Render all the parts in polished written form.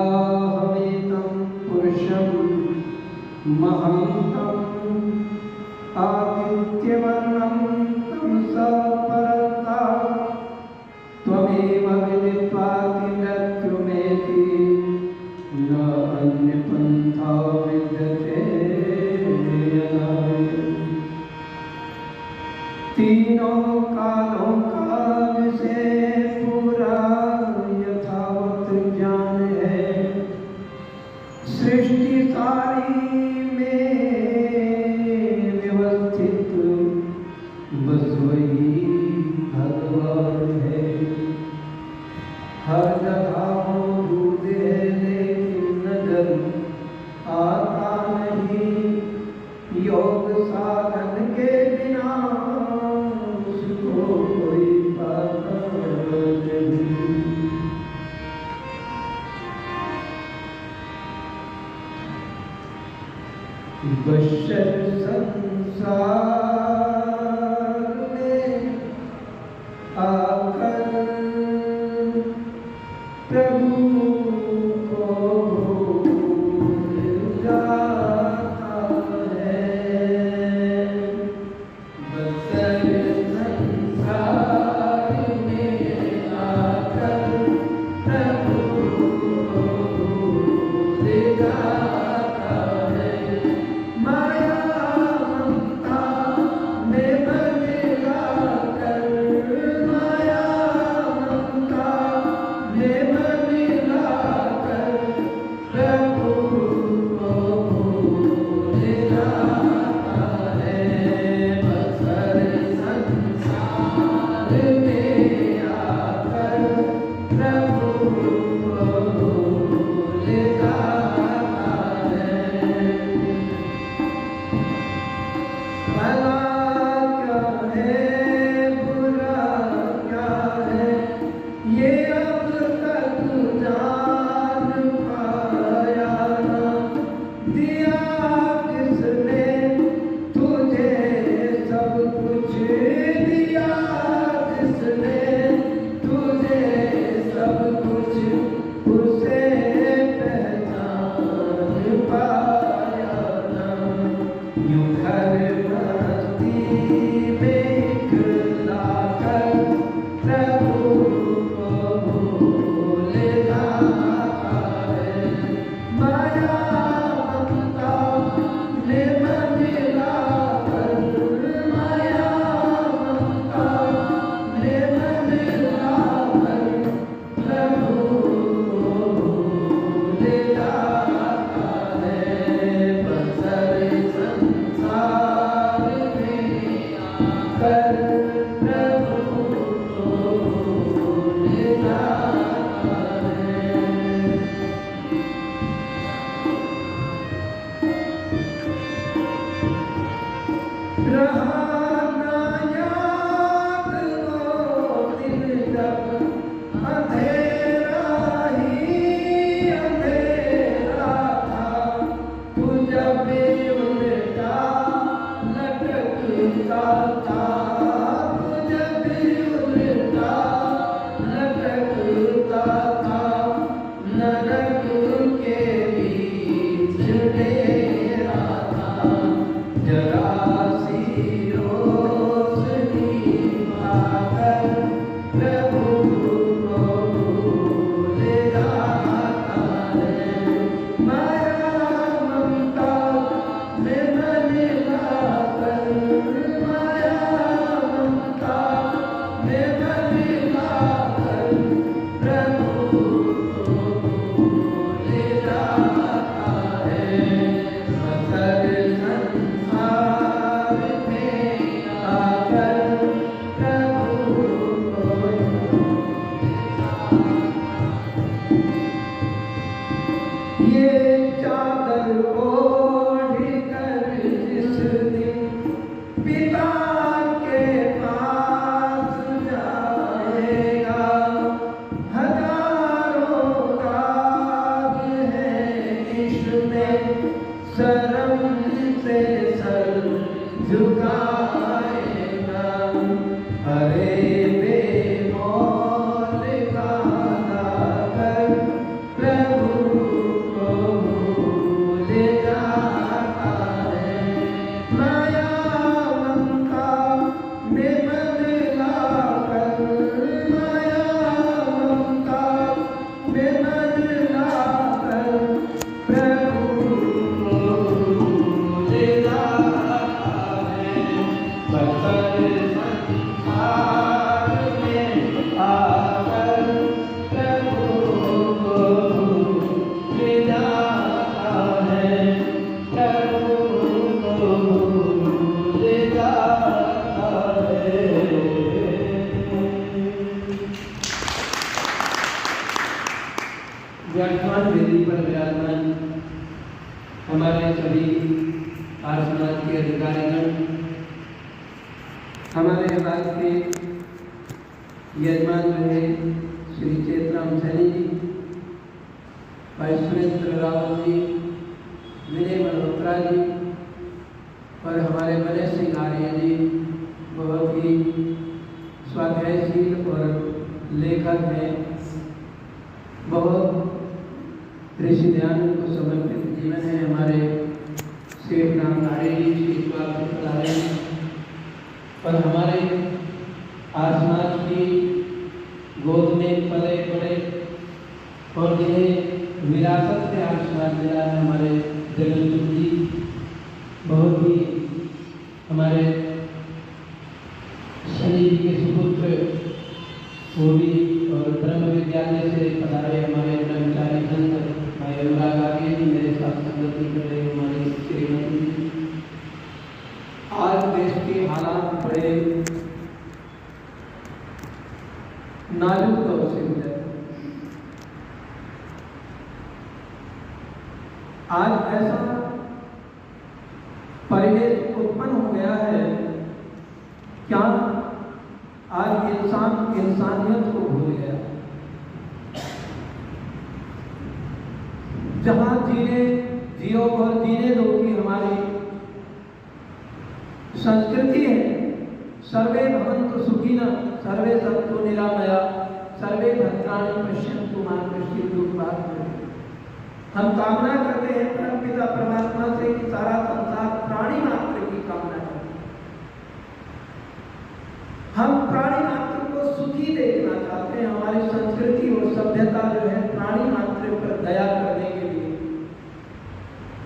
वेदाहमेतं पुरुषं महान्तं आदित्यवर्णं तमसा परस्तात् त्वमेव विदित्वाति मृत्युमेति न अन्यपन्था विद्यते तीनों कालों का विषय पूरा यथावत ज्ञान है। सृष्टि सारी में व्यवस्थित बस वही भगवान है। हर जगह मौजूद है लेकिन नजर आता नहीं। योग साधन के बिना उसको कोई पाता नहीं। बशर संसार में आकर प्रभु को भूल जाता है। बशर संसार में आकर प्रभु को भूल जाता है। माया ममता में बनेगा कर, माया ममता में बनेगा कर, प्रभु को भूल जाता है। बसर संसार में आकर प्रभु को भूल जाता है। भला क्या है बुरा क्या है ये अब तक जान पाया ना। दिया किसने तुझे सब कुछ, दिया किसने तुझे सब कुछ, उसे पहचान पाया ना। यूं घर मस्ती में इकलाकर प्रभु को भूल जाता है। माया ममता में बनेगा कर, माया ममता में बनेगा कर, प्रभु को भूल जाता है। बसर संसार में आकर प्रभु को भूल जाता है। रहा ना याद वो दिन जब अंधेरा ही अंधेरा था। तू जब उल्टा लटकता था, तू जब उल्टा लटकता था। नरक के बीच डेरा था। जरा सी रोशनी पाकर प्रभु को भूल जाता है। माया ममता में बनेगा कर, माया ममता में बनेगा कर, प्रभु को भूल जाता है। बसर संसार में आकर प्रभु को ये चादर ओढ़ कर जिस दिन पिता के पास जाएगा। हजारों राग हैं से सर झुकाएगा। अरे बेमौल गाना कर प्रभु को भूल जाता है। माया ममता में मन लाकर, माया ममता में मन लाकर प्रभु को भूल जाता है। पत्थर संसार में आकर प्रभु को भूल जाता है। प्रभु को भूल जाता है। वर्तमान वेदी पर विराजमान हमारे सभी आर्य समाज के अधिकारीगण, हमारे समाज के यजमान रहे श्री चेतराम सैनी जी, भाई सुरेंद्र रावत जी, विनय मल्होत्रा जी और हमारे बड़े सिंह आर्य जी बहुत ही स्वाध्यायशील और लेखक हैं। बहुत ऋषि ध्यान को समर्पित जीवन है हमारे सेठ राम नाड़े जी, श्री स्वास्थ्य प्रधान और हमारे आसमाज की गोद में पले बड़े और जिन्हें विरासत से आसमान मिला है हमारे जगन्नाथ जी, बहुत ही हमारे शनि जी के सुपुत्र वो भी और ब्रह्म विद्यालय से पधारे हमारे ब्रह्मचारी संत भाई अनुराग आगे जी, मेरे साथ संगति कर रहे हमारे श्रीमती जी। आज देश के हालात बड़े नाजुक दौर से गुजर, आज ऐसा परिवेश उत्पन्न हो गया है, क्या आज इंसान इंसानियत को भूल गया। जहां जीने जियो और जीने दो की हमारी संस्कृति है। सर्वे भवन्तु सुखिनः, सर्वे सन्तु निरामया, सर्वे भद्राणि पश्यन्तु मा कश्चित् दुःखभाग् भवेत्। हम कामना करते हैं परमपिता परमात्मा से कि सारा संसार प्राणी मात्र की कामना करते हैं। हम प्राणी मात्र को सुखी देखना चाहते हैं। हमारी संस्कृति और सभ्यता जो है प्राणी मात्र पर दया करने के लिए,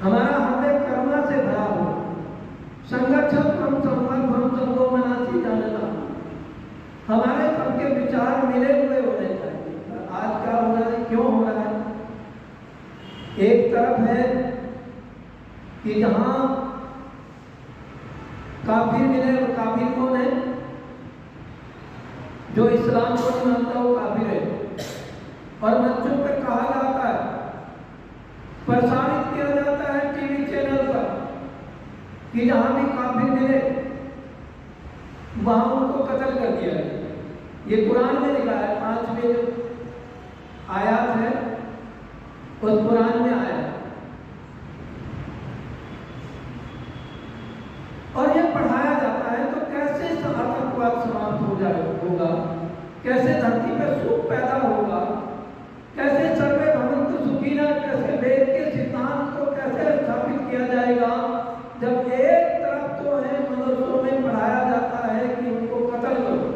हमारा हृदय करुणा से भरा हो। संगठन हम संगो मनासी जानना, हमारे सबके विचार मिले हुए होने चाहिए। आज क्या हो रहा है, क्यों हो रहा है? एक तरफ है कि जहां काफिर मिले, और काफिर कौन है? जो इस्लाम को नहीं मानता वो काफिर है। और मंचों पर कहा जाता है, प्रसारित किया जाता है टीवी चैनल पर कि जहां भी काफिर मिले वहां उनको कत्ल कर दिया है। ये कुरान में लिखा है, 5वें जो आयत है उस कुरान में आया है। और ये पढ़ाया जाता है, तो कैसे आतंकवाद समाप्त हो होगा, कैसे धरती पर सुख पैदा होगा, कैसे सर्वे भवन्तु सुखिनः, कैसे वेद के सिद्धांत को कैसे स्थापित किया जाएगा, जब एक तरफ तो है मदरसों में पढ़ाया जाता है कि उनको कत्ल करो।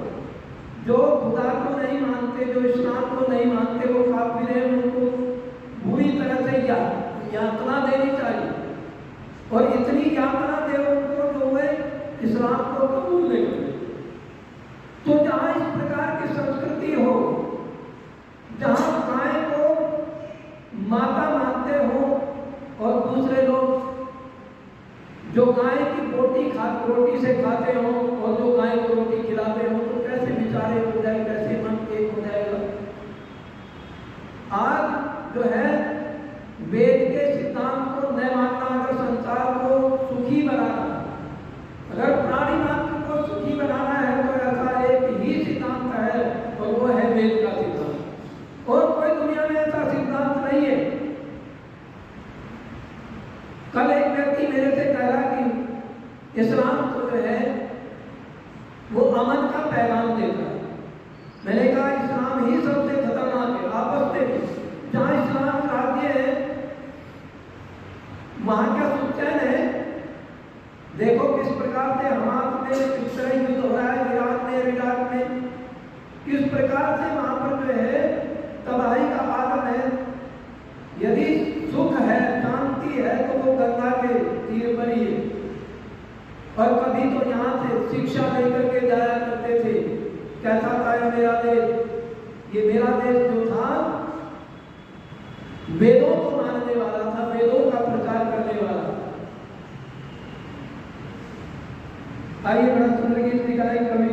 जो खुदा को नहीं मानते, जो इस्लाम को नहीं मानते, वो काफिर हैं, उनको बुरी तरह से यातना देनी चाहिए। और इतनी यातना दे उनको जो वे इस्लाम को कबूल नहीं करें। तो जहां इस प्रकार की संस्कृति हो, जहां गाय को माता मानते हो और दूसरे लोग जो गाय की रोटी से खाते हो और जो गाय को रोटी खिलाते हो, तो कैसे विचारे हो जाए, कैसे मन एक हो जाएगा। आज जो है वेद के सिद्धांत को न मानना, अगर संसार को सुखी बनाना, अगर प्राणी मात्र को सुखी बनाना है, तो ऐसा एक ही सिद्धांत है और वो है वेद का सिद्धांत। और कोई दुनिया में ऐसा सिद्धांत नहीं है। कल एक व्यक्ति मेरे से कह रहा कि इस्लाम तो जो है वो अमन का पैगाम देता है। मैंने कहा इस्लाम ही सबसे खतरनाक है। आपस में जहाँ इस्लाम राज्य है वहाँ क्या सुख चैन है? देखो किस प्रकार से हमारे में किस तरह युद्ध हो रहा है इराक में किस प्रकार से वहाँ पर जो है तबाही का आलम है। यदि सुख है शांति है तो वो गंगा के तीर पर ही है। और कभी तो यहाँ से शिक्षा लेकर के जाया करते थे। कैसा था मेरा देश? ये मेरा देश जो था वेदों को मानने वाला था, वेदों का प्रचार करने वाला था। आइए बड़ा सुंदर गीत निकाले कवि